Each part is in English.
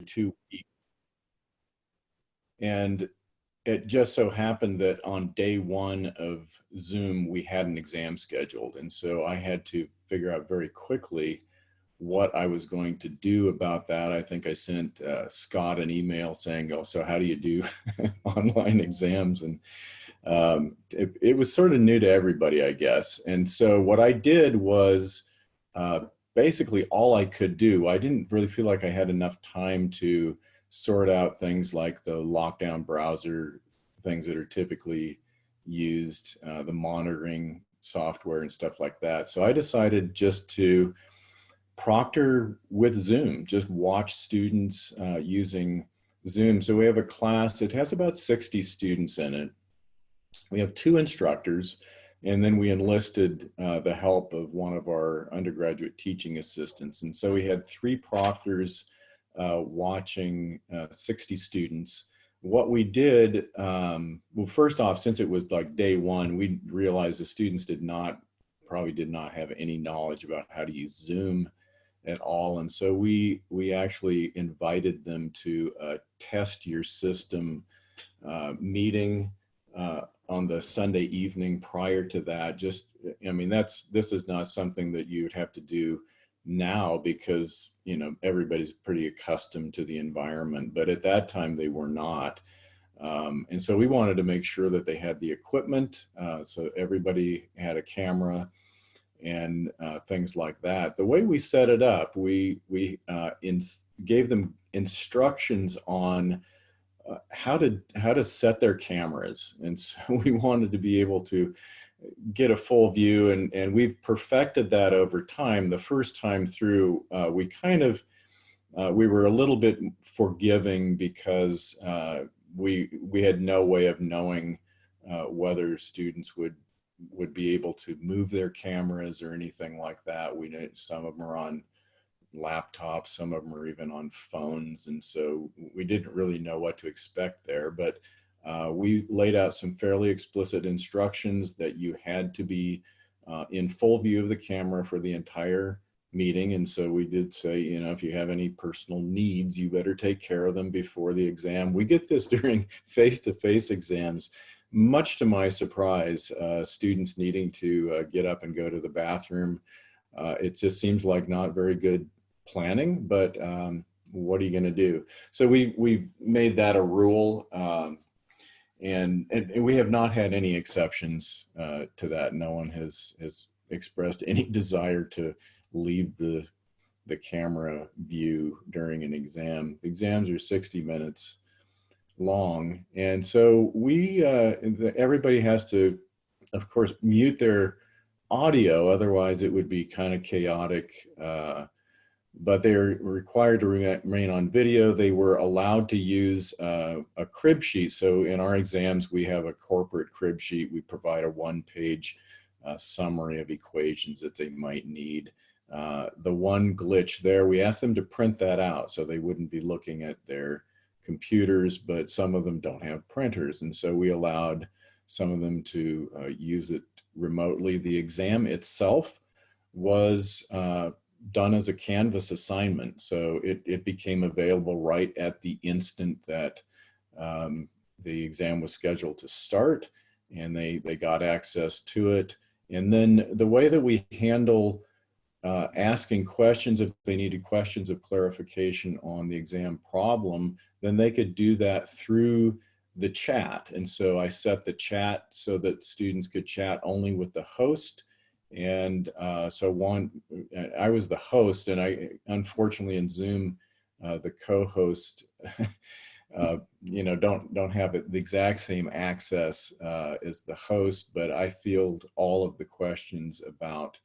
2 weeks. And it just so happened that on day one of Zoom, we had an exam scheduled. And so I had to figure out very quickly what I was going to do about that. I think I sent Scott an email saying, oh, so how do you do online exams? And it was sort of new to everybody, I guess. And so what I did was basically all I could do. I didn't really feel like I had enough time to sort out things like the lockdown browser, things that are typically used, the monitoring software and stuff like that. So I decided just to proctor with Zoom, just watch students using Zoom. So we have a class, it has about 60 students in it. We have 2 instructors, and then we enlisted the help of one of our undergraduate teaching assistants. And so we had 3 proctors watching 60 students. What we did, well, first off, since it was like day one, we realized the students probably did not have any knowledge about how to use Zoom at all. And so we actually invited them to a test your system meeting on the Sunday evening prior to that. I mean, this is not something that you would have to do now because, you know, everybody's pretty accustomed to the environment, but at that time they were not. And so we wanted to make sure that they had the equipment, so everybody had a camera and things like that. The way we set it up, we gave them instructions on how to set their cameras. And so we wanted to be able to get a full view, and we've perfected that over time. The first time through, we were a little bit forgiving because we had no way of knowing whether students would be able to move their cameras or anything like that. We know some of them are on laptops, some of them are even on phones, and so we didn't really know what to expect there. But we laid out some fairly explicit instructions that you had to be in full view of the camera for the entire meeting. And so we did say, you know, if you have any personal needs, you better take care of them before the exam. We get this during face-to-face exams. Much to my surprise, students needing to get up and go to the bathroom. It just seems like not very good planning, but what are you going to do? So we made that a rule, and we have not had any exceptions to that. No one has expressed any desire to leave the camera view during an exam. The exams are 60 minutes long, and so everybody has to, of course, mute their audio, otherwise it would be kind of chaotic. But they're required to remain on video. They were allowed to use a crib sheet. So in our exams, we have a corporate crib sheet. We provide a 1-page summary of equations that they might need. The one glitch there, we asked them to print that out so they wouldn't be looking at their computers, but some of them don't have printers. And so we allowed some of them to use it remotely. The exam itself was done as a Canvas assignment. So it became available right at the instant that the exam was scheduled to start, and they got access to it. And then the way that we handle asking questions, if they needed questions of clarification on the exam problem, then they could do that through the chat. And so I set the chat so that students could chat only with the host. And so I was the host, and I, unfortunately in Zoom, the co-host, you know, don't have the exact same access as the host, but I field all of the questions about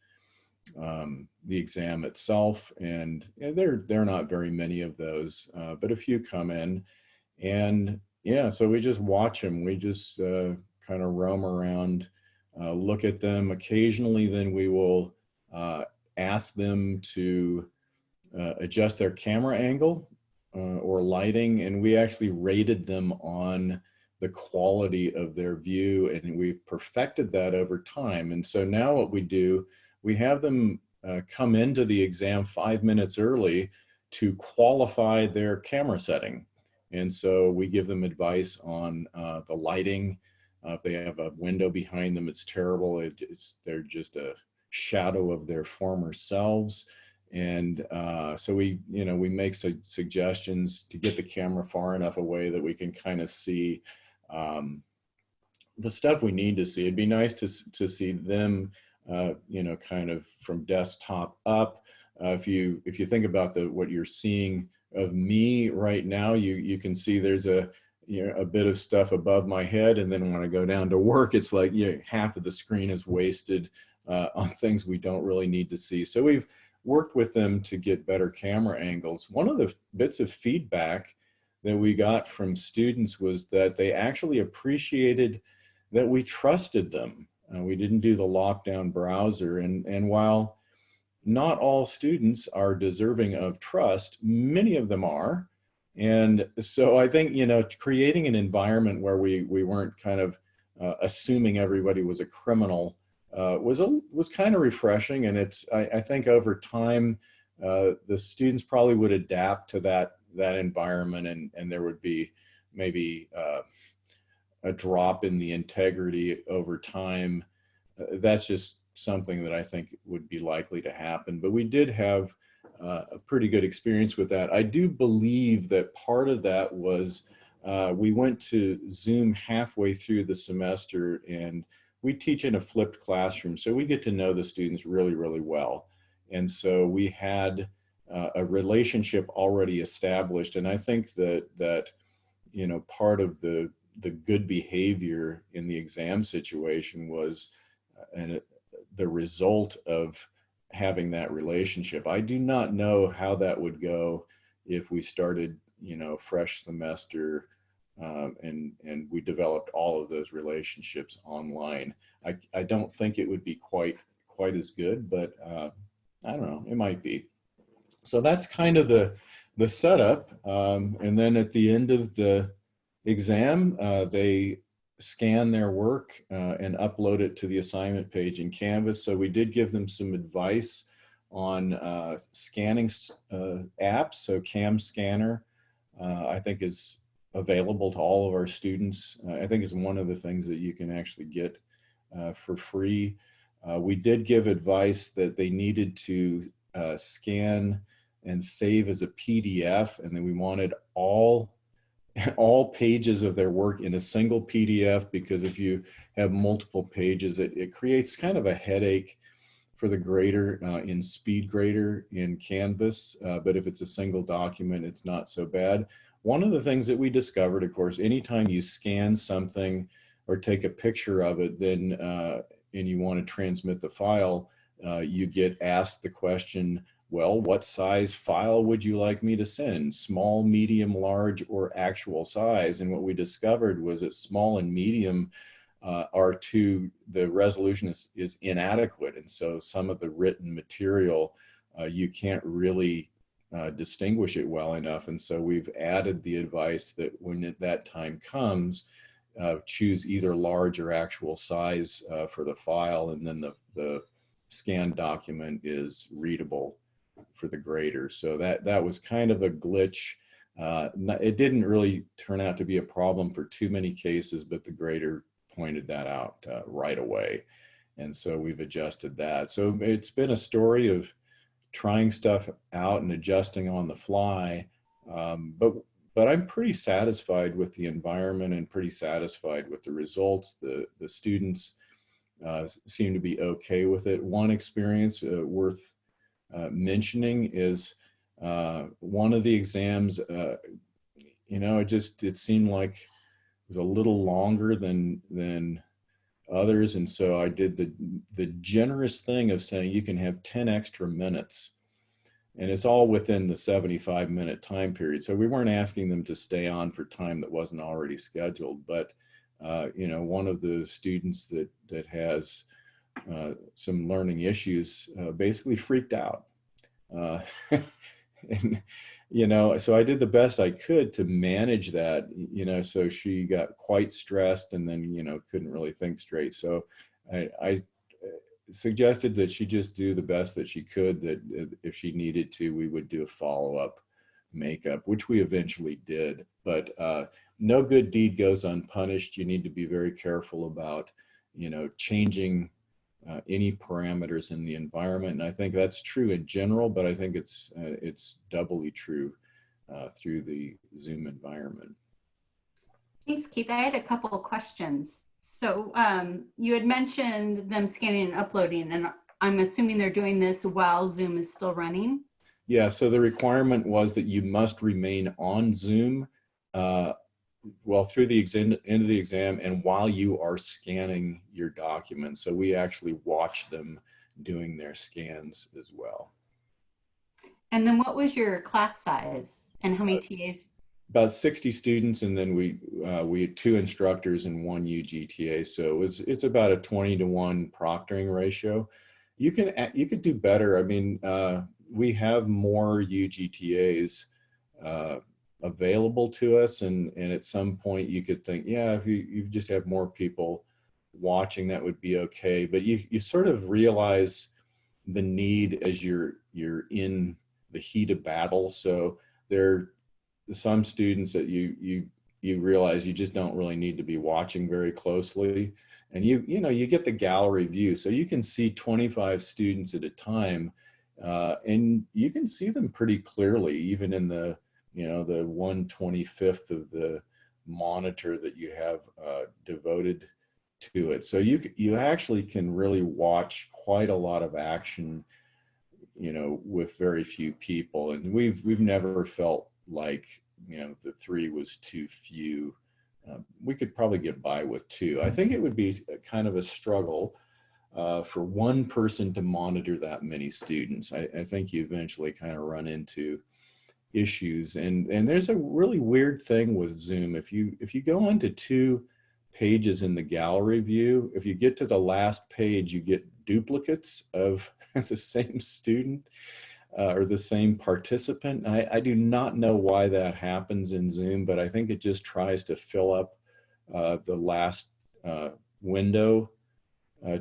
the exam itself, and there are not very many of those, but a few come in, and yeah, so we just watch them. We just kind of roam around, look at them. Occasionally, then we will ask them to adjust their camera angle or lighting, and we actually rated them on the quality of their view, and we've perfected that over time. And so now what we do, we have them come into the exam 5 minutes early to qualify their camera setting. And so we give them advice on the lighting. If they have a window behind them, it's terrible. They're just a shadow of their former selves. And so we make suggestions to get the camera far enough away that we can kind of see the stuff we need to see. It'd be nice to see them, kind of from desktop up. If you think about what you're seeing of me right now, you can see there's a bit of stuff above my head, and then when I go down to work, it's like half of the screen is wasted on things we don't really need to see. So we've worked with them to get better camera angles. One of the bits of feedback that we got from students was that they actually appreciated that we trusted them. We didn't do the lockdown browser, and while not all students are deserving of trust, many of them are. And so I think, creating an environment where we weren't kind of assuming everybody was a criminal was kind of refreshing. And I think over time, the students probably would adapt to that environment, and there would be maybe a drop in the integrity over time. That's just something that I think would be likely to happen. But we did have a pretty good experience with that. I do believe that part of that was we went to Zoom halfway through the semester, and we teach in a flipped classroom, so we get to know the students really, really well. And so we had a relationship already established, and I think that part of the good behavior in the exam situation was the result of having that relationship. I do not know how that would go if we started, fresh semester and we developed all of those relationships online. I don't think it would be quite as good, but I don't know, it might be. So that's kind of the setup. And then at the end of the exam, they scan their work and upload it to the assignment page in Canvas. So we did give them some advice on scanning apps. So Cam Scanner, I think, is available to all of our students. I think is one of the things that you can actually get for free. We did give advice that they needed to scan and save as a PDF, and then we wanted all pages of their work in a single PDF, because if you have multiple pages, it creates kind of a headache for the grader in SpeedGrader in Canvas. But if it's a single document, it's not so bad. One of the things that we discovered, of course, anytime you scan something or take a picture of it, then and you want to transmit the file, you get asked the question, well, what size file would you like me to send? Small, medium, large, or actual size? And what we discovered was that small and medium the resolution is inadequate. And so some of the written material, you can't really distinguish it well enough. And so we've added the advice that when that time comes, choose either large or actual size for the file, and then the scanned document is readable for the grader. So that was kind of a glitch. It didn't really turn out to be a problem for too many cases, but the grader pointed that out right away. And so we've adjusted that. So it's been a story of trying stuff out and adjusting on the fly. But I'm pretty satisfied with the environment and pretty satisfied with the results. The students seem to be okay with it. One experience worth mentioning is one of the exams, it seemed like it was a little longer than others. And so I did the generous thing of saying you can have 10 extra minutes, and it's all within the 75-minute time period. So we weren't asking them to stay on for time that wasn't already scheduled. But one of the students that has some learning issues basically freaked out. And, so I did the best I could to manage that, so she got quite stressed and then, couldn't really think straight. So I suggested that she just do the best that she could, that if she needed to, we would do a follow-up makeup, which we eventually did. But no good deed goes unpunished. You need to be very careful about, changing any parameters in the environment. And I think that's true in general, but I think it's doubly true through the Zoom environment. Thanks, Keith. I had a couple of questions. So you had mentioned them scanning and uploading, and I'm assuming they're doing this while Zoom is still running? Yeah, so the requirement was that you must remain on Zoom through the end of the exam and while you are scanning your documents. So we actually watch them doing their scans as well. And then what was your class size and how many TAs? About 60 students, and then we had 2 instructors and 1 UGTA. So it's about a 20-to-1 proctoring ratio. You could do better. I mean, we have more UGTAs available to us, and at some point you could think, yeah, if you just have more people watching, that would be okay. But you sort of realize the need as you're in the heat of battle. So there are some students that you realize you just don't really need to be watching very closely, and you get the gallery view, so you can see 25 students at a time, and you can see them pretty clearly, even in the the 1/25th of the monitor that you have devoted to it. So you actually can really watch quite a lot of action, with very few people. And we've never felt like, the 3 was too few. We could probably get by with 2. I think it would be kind of a struggle for one person to monitor that many students. I think you eventually kind of run into issues. And there's a really weird thing with Zoom. If you go onto 2 pages in the gallery view, if you get to the last page, you get duplicates of the same student or the same participant. I do not know why that happens in Zoom, but I think it just tries to fill up the last window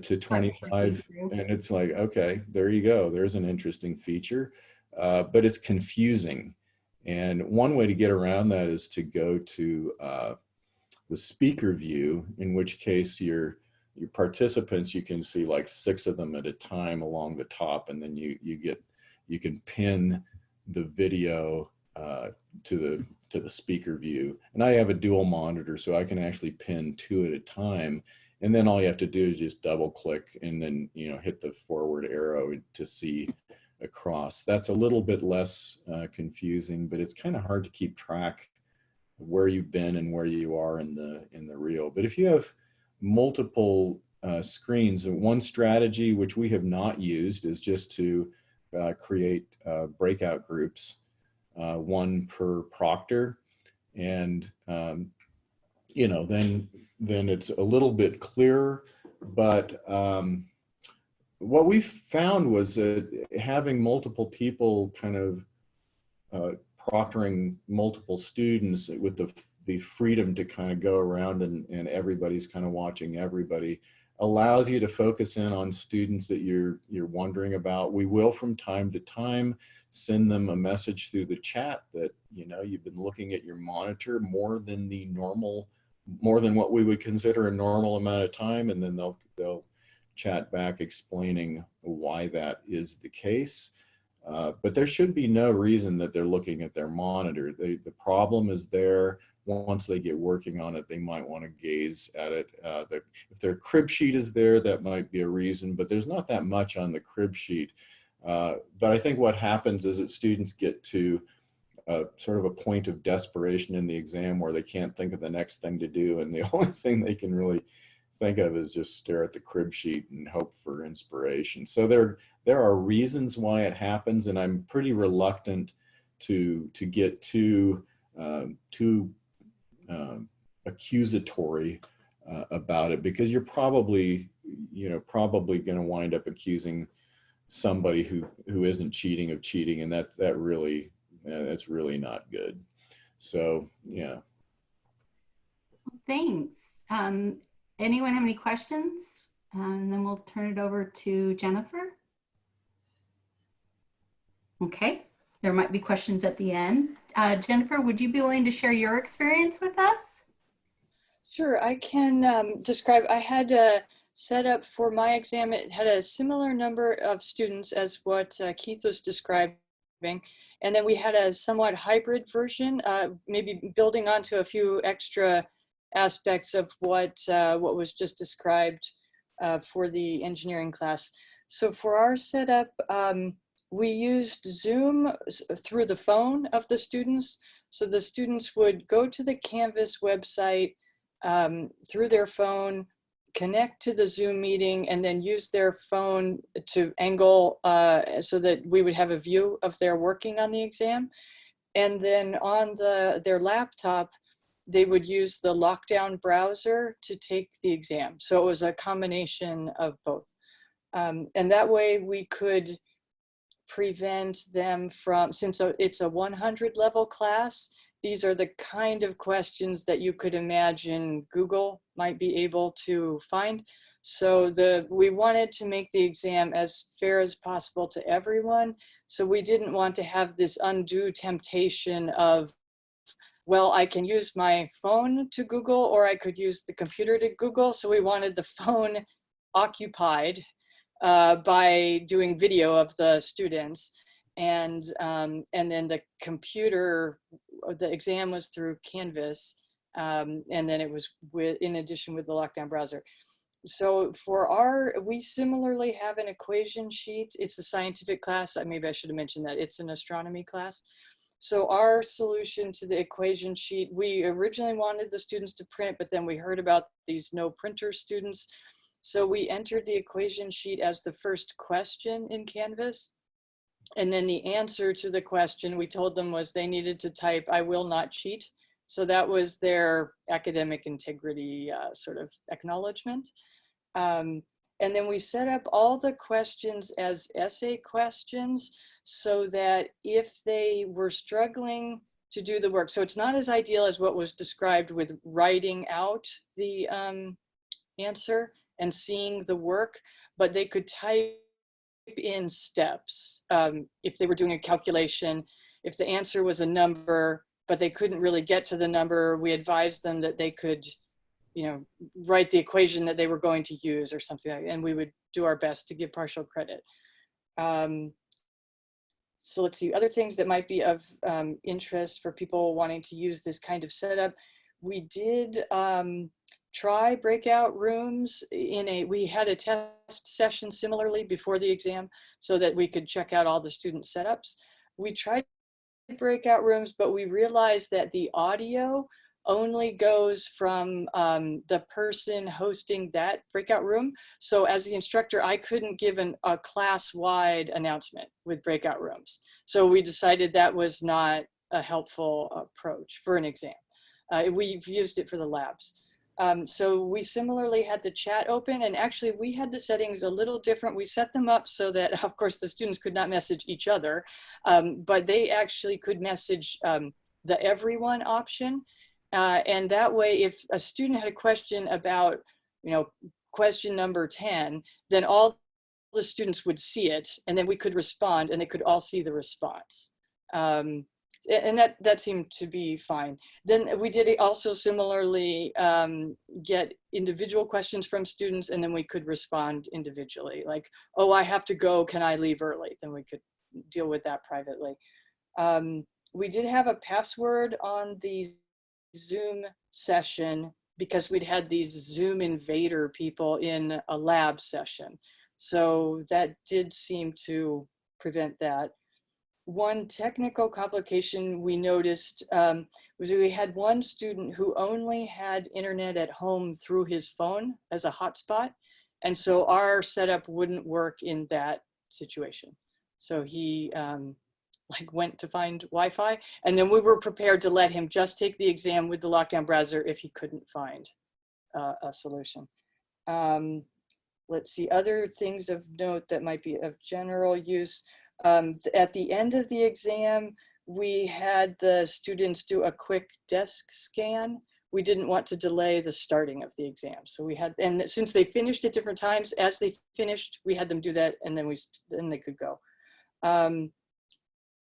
to 25. And it's like, okay, there you go. There's an interesting feature, but it's confusing. And one way to get around that is to go to the speaker view, in which case your participants, you can see like 6 of them at a time along the top, and then you can pin the video to the speaker view. And I have a dual monitor, so I can actually pin 2 at a time. And then all you have to do is just double click and then hit the forward arrow to see across. That's a little bit less confusing, but it's kind of hard to keep track of where you've been and where you are in the reel. But if you have multiple screens, one strategy which we have not used is just to create breakout groups, 1 per proctor, and then it's a little bit clearer. But what we found was that having multiple people kind of proctoring multiple students with the freedom to kind of go around and everybody's kind of watching everybody allows you to focus in on students that you're wondering about. We will from time to time send them a message through the chat that you've been looking at your monitor more than what we would consider a normal amount of time, and then they'll chat back explaining why that is the case. But there should be no reason that they're looking at their monitor. The problem is there. Once they get working on it, they might want to gaze at it. If their crib sheet is there, that might be a reason, but there's not that much on the crib sheet. But I think what happens is that students get to sort of a point of desperation in the exam where they can't think of the next thing to do, and the only thing they can really think of is just stare at the crib sheet and hope for inspiration. So there are reasons why it happens, and I'm pretty reluctant to get too accusatory about it, because you're probably going to wind up accusing somebody who isn't cheating of cheating, and that's really not good. So yeah. Thanks. Anyone have any questions And then we'll turn it over to Jennifer. Okay, there might be questions at the end. Jennifer, would you be willing to share your experience with us? Sure, I can describe. I had a setup for my exam. It had a similar number of students as what Keith was describing. And then we had a somewhat hybrid version, maybe building onto a few extra aspects of what was just described for the engineering class. So for our setup, we used Zoom through the phone of the students. So the students would go to the Canvas website through their phone, connect to the Zoom meeting, and then use their phone to angle so that we would have a view of their working on the exam. And then on their laptop, they would use the lockdown browser to take the exam. So it was a combination of both. And that way we could prevent them from, since it's a 100 level class, these are the kind of questions that you could imagine Google might be able to find. So we wanted to make the exam as fair as possible to everyone. So we didn't want to have this undue temptation of, well, I can use my phone to Google or I could use the computer to Google. So we wanted the phone occupied by doing video of the students. And then the computer, the exam was through Canvas. And then it was in addition with the lockdown browser. So we similarly have an equation sheet. It's a scientific class. Maybe I should have mentioned that. It's an astronomy class. So our solution to the equation sheet, we originally wanted the students to print, but then we heard about these no printer students. So we entered the equation sheet as the first question in Canvas. And then the answer to the question we told them was they needed to type, "I will not cheat." So that was their academic integrity sort of acknowledgement. And then we set up all the questions as essay questions so that if they were struggling to do the work, so it's not as ideal as what was described with writing out the answer and seeing the work, but they could type in steps. If they were doing a calculation, if the answer was a number, but they couldn't really get to the number, we advised them that they could, write the equation that they were going to use or something like that, and we would do our best to give partial credit. So let's see, other things that might be of interest for people wanting to use this kind of setup. We did try breakout rooms we had a test session similarly before the exam so that we could check out all the student setups. We tried breakout rooms, but we realized that the audio only goes from the person hosting that breakout room. So as the instructor, I couldn't give a class-wide announcement with breakout rooms. So we decided that was not a helpful approach for an exam. We've used it for the labs. So we similarly had the chat open, and actually we had the settings a little different. We set them up so that, of course, the students could not message each other, but they actually could message the everyone option. And that way, if a student had a question about, question number 10, then all the students would see it, and then we could respond, and they could all see the response. And that seemed to be fine. Then we did also similarly get individual questions from students, and then we could respond individually, like, "Oh, I have to go, can I leave early?" Then we could deal with that privately. We did have a password on the Zoom session because we'd had these Zoom invader people in a lab session. So that did seem to prevent that. One technical complication we noticed was we had one student who only had internet at home through his phone as a hotspot. And so our setup wouldn't work in that situation. So he went to find Wi-Fi, and then we were prepared to let him just take the exam with the lockdown browser if he couldn't find a solution. Let's see, other things of note that might be of general use. At the end of the exam, we had the students do a quick desk scan we didn't want to delay the starting of the exam. So we had, and since they finished at different times, as they finished, we had them do that, and then they could go.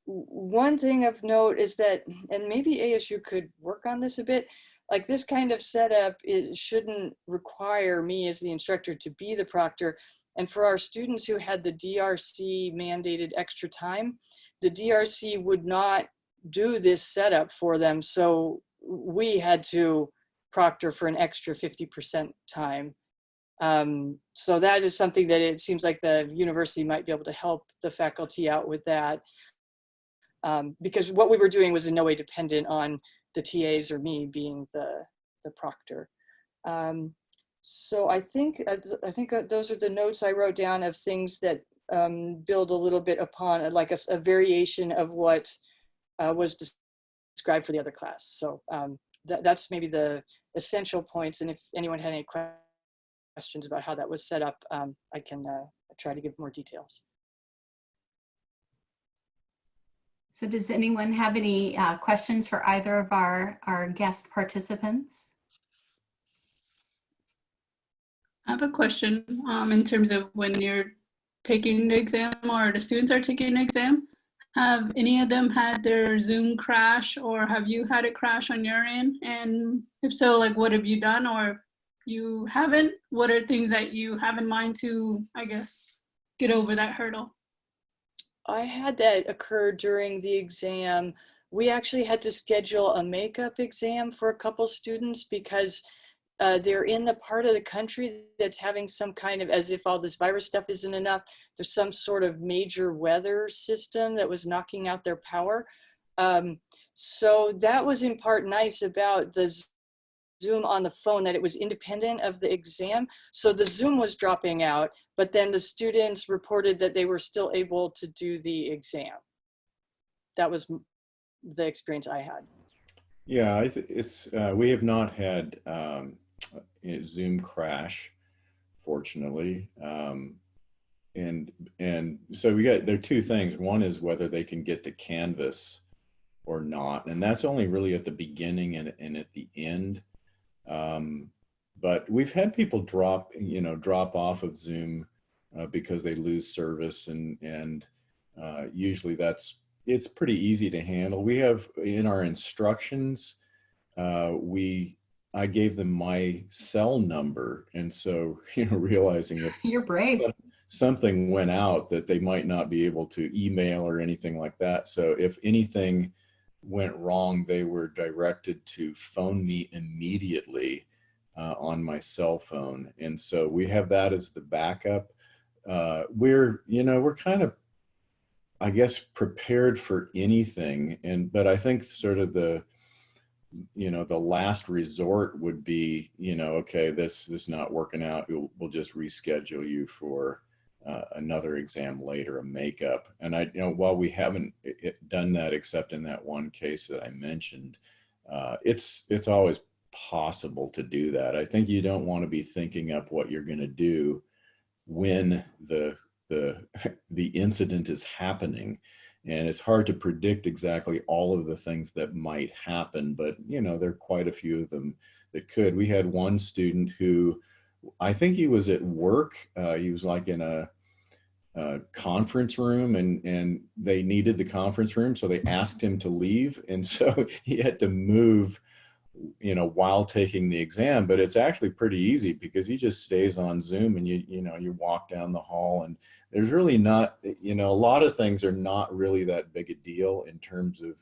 One thing of note is that, and maybe ASU could work on this a bit, like this kind of setup, it shouldn't require me as the instructor to be the proctor. And for our students who had the DRC mandated extra time, the DRC would not do this setup for them. So we had to proctor for an extra 50% time. So that is something that it seems like the university might be able to help the faculty out with that. Because what we were doing was in no way dependent on the TAs or me being the proctor. So I think those are the notes I wrote down of things that build a little bit upon like a variation of what was described for the other class. So that's maybe the essential points. And if anyone had any questions about how that was set up, I can try to give more details. So does anyone have any questions for either of our guest participants? I have a question in terms of when you're taking the exam or the students are taking the exam. Have any of them had their Zoom crash, or have you had it crash on your end? And if so, like what have you done? Or if you haven't, what are things that you have in mind to, I guess, get over that hurdle? I had that occur during the exam. We actually had to schedule a makeup exam for a couple students because they're in the part of the country that's having some kind of, as if all this virus stuff isn't enough, there's some sort of major weather system that was knocking out their power. So that was in part nice about the Zoom on the phone, that it was independent of the exam. So the Zoom was dropping out, but then the students reported that they were still able to do the exam. That was the experience I had. Yeah, we have not had Zoom crash, fortunately. And so there are two things. One is whether they can get to Canvas or not. And that's only really at the beginning and at the end. But we've had people drop off of Zoom because they lose service, and usually it's pretty easy to handle. We have in our instructions, I gave them my cell number, and so realizing if You're brave. something went out that they might not be able to email or anything like that. So if anything went wrong, they were directed to phone me immediately on my cell phone. And so we have that as the backup. We're kind of, I guess, prepared for anything. But I think sort of the last resort would be, okay, this is not working out. We'll just reschedule you for another exam later, a makeup. And while we haven't done that, except in that one case that I mentioned, it's always possible to do that. I think you don't want to be thinking up what you're going to do when the incident is happening. And it's hard to predict exactly all of the things that might happen, but there are quite a few of them that could. We had one student who, I think he was at work. He was like in a conference room, and they needed the conference room, so they asked him to leave, and so he had to move while taking the exam. But it's actually pretty easy because he just stays on Zoom, and you walk down the hall, and there's really not, a lot of things are not really that big a deal in terms of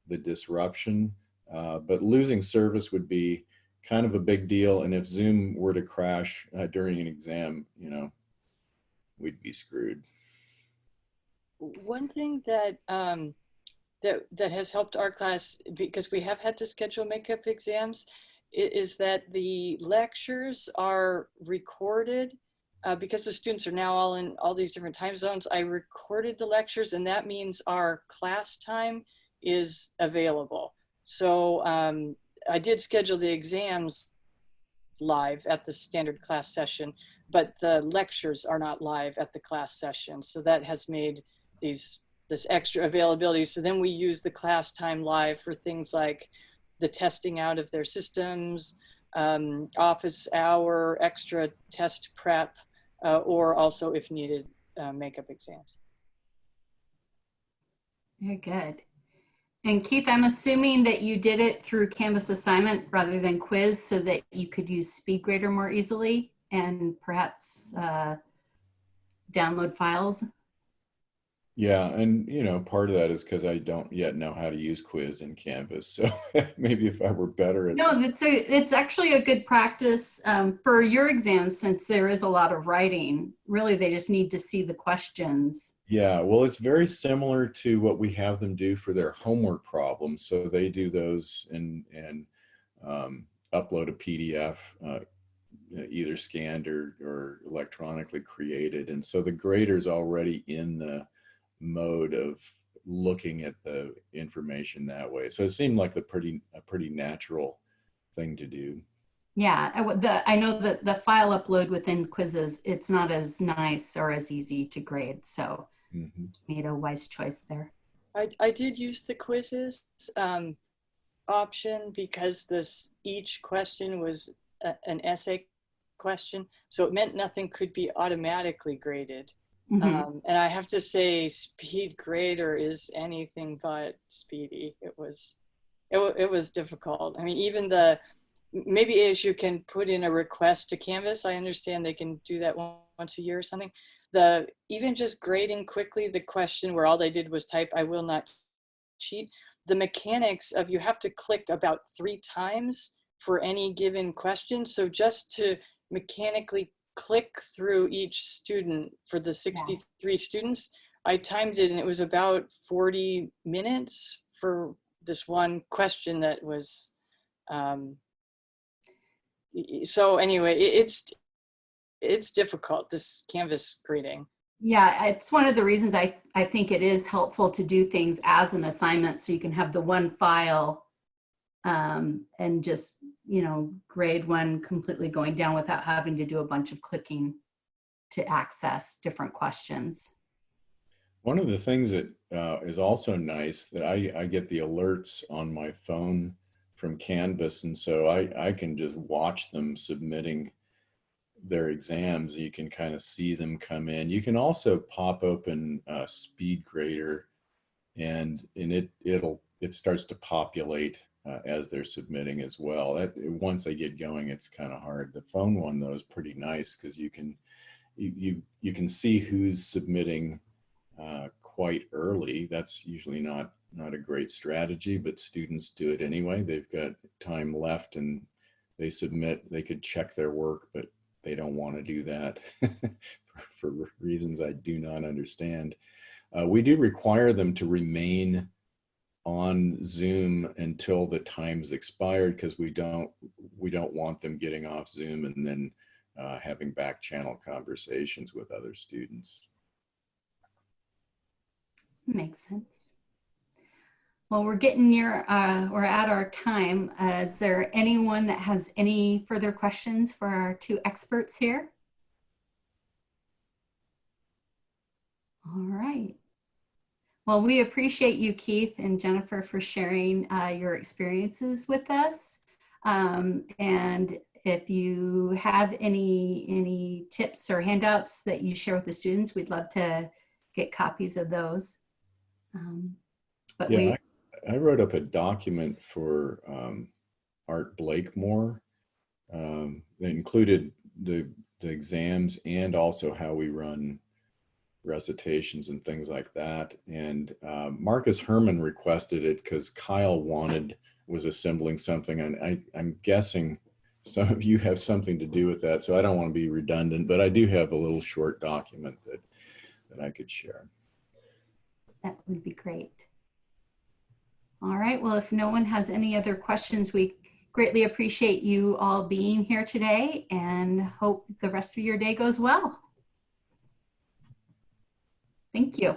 the disruption, but losing service would be kind of a big deal. And if Zoom were to crash during an exam, we'd be screwed. One thing that that has helped our class, because we have had to schedule makeup exams, is that the lectures are recorded. Because the students are now all in all these different time zones, I recorded the lectures, and that means our class time is available. So I did schedule the exams live at the standard class session, but the lectures are not live at the class session. So that has made this extra availability. So then we use the class time live for things like the testing out of their systems, office hour, extra test prep, or also, if needed, makeup exams. Very good. And Keith, I'm assuming that you did it through Canvas assignment rather than quiz so that you could use SpeedGrader more easily and perhaps download files. Yeah, and you know, part of that is because I don't yet know how to use quiz in Canvas. So maybe if I were better at No, it's actually a good practice for your exams, since there is a lot of writing. Really, they just need to see the questions. Yeah, well, it's very similar to what we have them do for their homework problems. So they do those and upload a PDF, either scanned or electronically created. And so the grader's already in the mode of looking at the information that way. So it seemed like a pretty natural thing to do. Yeah, I know that the file upload within quizzes, it's not as nice or as easy to grade. So made a wise choice there. I did use the quizzes option because each question was an essay question. So it meant nothing could be automatically graded. And I have to say, SpeedGrader is anything but speedy. It was difficult. I mean, even maybe as you can put in a request to Canvas, I understand they can do that once a year or something. Even just grading quickly the question where all they did was type, "I will not cheat." The mechanics of you have to click about 3 times for any given question. So just to mechanically click through each student for the 63 students, I timed it and it was about 40 minutes for this one question that was, so anyway, it's difficult, this Canvas grading. Yeah, it's one of the reasons I think it is helpful to do things as an assignment, so you can have the one file and just, you know, grade one completely going down without having to do a bunch of clicking to access different questions. One of the things that is also nice that I get the alerts on my phone from Canvas, and so I can just watch them submitting their exams. You can kind of see them come in. You can also pop open SpeedGrader, and it starts to populate as they're submitting as well. Once they get going, it's kind of hard. The phone one though is pretty nice because you can see who's submitting quite early. That's usually not a great strategy, but students do it anyway. They've got time left and they submit. They could check their work, but they don't want to do that for reasons I do not understand. We do require them to remain on Zoom until the time's expired because we don't want them getting off Zoom and then having back channel conversations with other students. Makes sense. Well, we're getting near, we're at our time. Is there anyone that has any further questions for our 2 experts here? All right. Well, we appreciate you, Keith and Jennifer, for sharing your experiences with us. And if you have any tips or handouts that you share with the students, we'd love to get copies of those. But yeah, I wrote up a document for Art Blakemore that included the exams and also how we run recitations and things like that. And Marcus Herman requested it because Kyle was assembling something, and I'm guessing some of you have something to do with that, so I don't want to be redundant, but I do have a little short document that I could share. That would be great. All right, well, if no one has any other questions, we greatly appreciate you all being here today and hope the rest of your day goes well. Thank you.